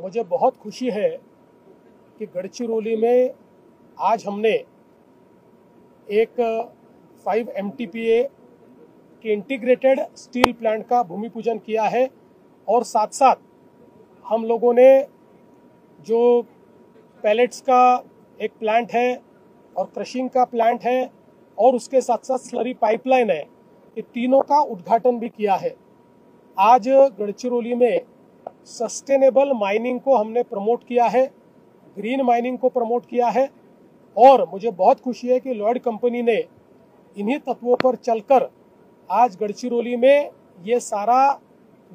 मुझे बहुत खुशी है कि गढ़चिरौली में आज हमने एक 5 MTPA के इंटीग्रेटेड स्टील प्लांट का भूमि पूजन किया है और साथ साथ हम लोगों ने जो पैलेट्स का एक प्लांट है और क्रशिंग का प्लांट है और उसके साथ साथ स्लरी पाइपलाइन है, ये तीनों का उद्घाटन भी किया है। आज गढ़चिरौली में सस्टेनेबल माइनिंग को हमने प्रमोट किया है, ग्रीन माइनिंग को प्रमोट किया है और मुझे बहुत खुशी है कि लॉयड कंपनी ने इन्हीं तत्वों पर चलकर आज गढ़चिरौली में ये सारा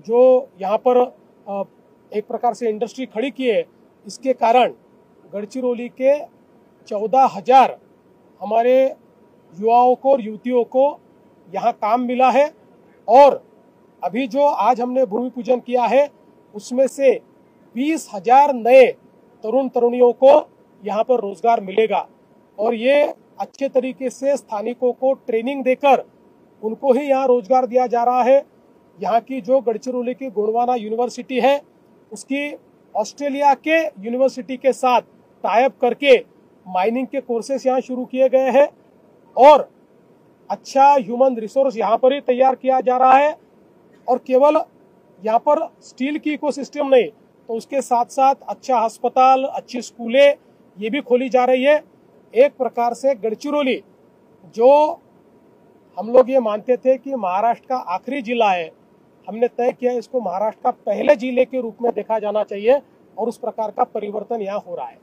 जो यहाँ पर एक प्रकार से इंडस्ट्री खड़ी की है, इसके कारण गढ़चिरौली के 14,000 हमारे युवाओं को और युवतियों को यहाँ काम मिला है और अभी जो आज हमने भूमि पूजन किया है उसमें से 20,000 नए तरुण तरुणियों को यहाँ पर रोजगार मिलेगा और ये अच्छे तरीके से स्थानिकों को ट्रेनिंग देकर उनको ही यहाँ रोजगार दिया जा रहा है। यहाँ की जो गढ़चिरौली की गोंडवाना यूनिवर्सिटी है उसकी ऑस्ट्रेलिया के यूनिवर्सिटी के साथ टाइप करके माइनिंग के कोर्सेस यहाँ शुरू किए गए हैं और अच्छा ह्यूमन रिसोर्स यहाँ पर ही तैयार किया जा रहा है और केवल यहाँ पर स्टील की इकोसिस्टम नहीं तो उसके साथ साथ अच्छा अस्पताल, अच्छी स्कूलें ये भी खोली जा रही है। एक प्रकार से गढ़चिरौली जो हम लोग ये मानते थे कि महाराष्ट्र का आखिरी जिला है, हमने तय किया इसको महाराष्ट्र का पहले जिले के रूप में देखा जाना चाहिए और उस प्रकार का परिवर्तन यहाँ हो रहा है।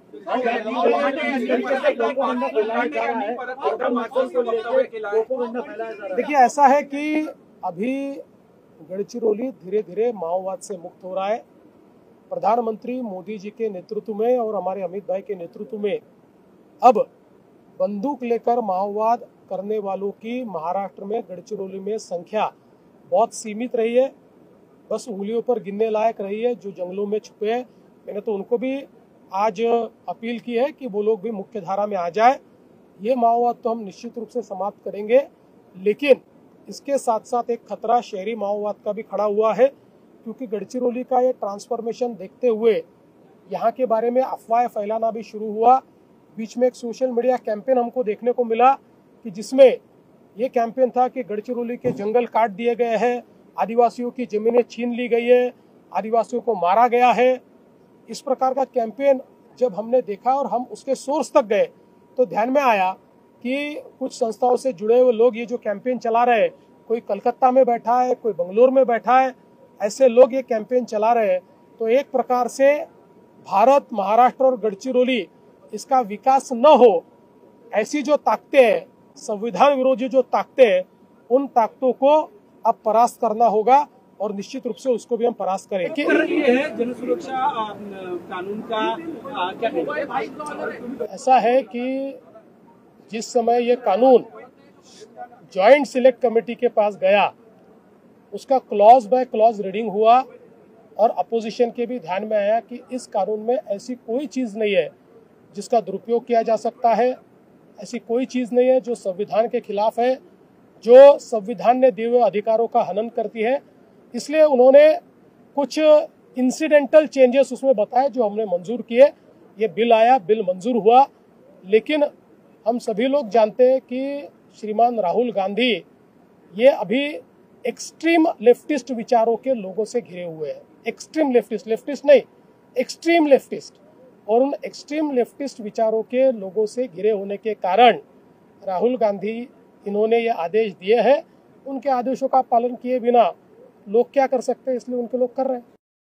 देखिए, ऐसा है कि अभी गढ़चिरौली धीरे धीरे माओवाद से मुक्त हो रहा है। प्रधानमंत्री मोदी जी के नेतृत्व में और हमारे अमित भाई के नेतृत्व में अब बंदूक लेकर माओवाद करने वालों की महाराष्ट्र में गढ़चिरौली में संख्या बहुत सीमित रही है, बस उंगलियों पर गिनने लायक रही है। जो जंगलों में छुपे हैं, मैंने तो उनको भी आज अपील की है कि वो लोग भी मुख्य धारा में आ जाए। ये माओवाद तो हम निश्चित रूप से समाप्त करेंगे, लेकिन इसके साथ साथ एक खतरा शहरी माओवाद का भी खड़ा हुआ है, क्योंकि गढ़चिरौली का ये ट्रांसफॉर्मेशन देखते हुए यहाँ के बारे में अफवाहें फैलाना भी शुरू हुआ। बीच में एक सोशल मीडिया कैंपेन हमको देखने को मिला कि जिसमें ये कैंपेन था कि गढ़चिरौली के जंगल काट दिए गए हैं, आदिवासियों की जमीनें छीन ली गई है, आदिवासियों को मारा गया है। इस प्रकार का कैंपेन जब हमने देखा और हम उसके सोर्स तक गए तो ध्यान में आया कि कुछ संस्थाओं से जुड़े हुए लोग ये जो कैंपेन चला रहे हैं, कोई कलकत्ता में बैठा है, कोई बंगलोर में बैठा है, ऐसे लोग ये कैंपेन चला रहे हैं। तो एक प्रकार से भारत, महाराष्ट्र और गढ़चिरौली इसका विकास न हो, ऐसी जो ताकतें हैं, संविधान विरोधी जो ताकतें हैं, उन ताकतों को अब परास्त करना होगा और निश्चित रूप से उसको भी हम परास्त करेंगे। जन सुरक्षा कानून का क्या ऐसा है कि जिस समय ये कानून जॉइंट सिलेक्ट कमेटी के पास गया, उसका क्लॉज बाय क्लॉज रीडिंग हुआ और अपोजिशन के भी ध्यान में आया कि इस कानून में ऐसी कोई चीज़ नहीं है जिसका दुरुपयोग किया जा सकता है, ऐसी कोई चीज़ नहीं है जो संविधान के खिलाफ है, जो संविधान ने दिए हुए अधिकारों का हनन करती है। इसलिए उन्होंने कुछ इंसिडेंटल चेंजेस उसमें बताए जो हमने मंजूर किए। ये बिल आया, बिल मंजूर हुआ, लेकिन हम सभी लोग जानते हैं कि श्रीमान राहुल गांधी ये अभी एक्सट्रीम लेफ्टिस्ट विचारों के लोगों से घिरे हुए हैं। एक्सट्रीम लेफ्टिस्ट नहीं, एक्सट्रीम लेफ्टिस्ट, और उन एक्सट्रीम लेफ्टिस्ट विचारों के लोगों से घिरे होने के कारण राहुल गांधी इन्होंने ये आदेश दिए हैं। उनके आदेशों का पालन किए बिना लोग क्या कर सकते हैं, इसलिए उनके लोग कर रहे हैं।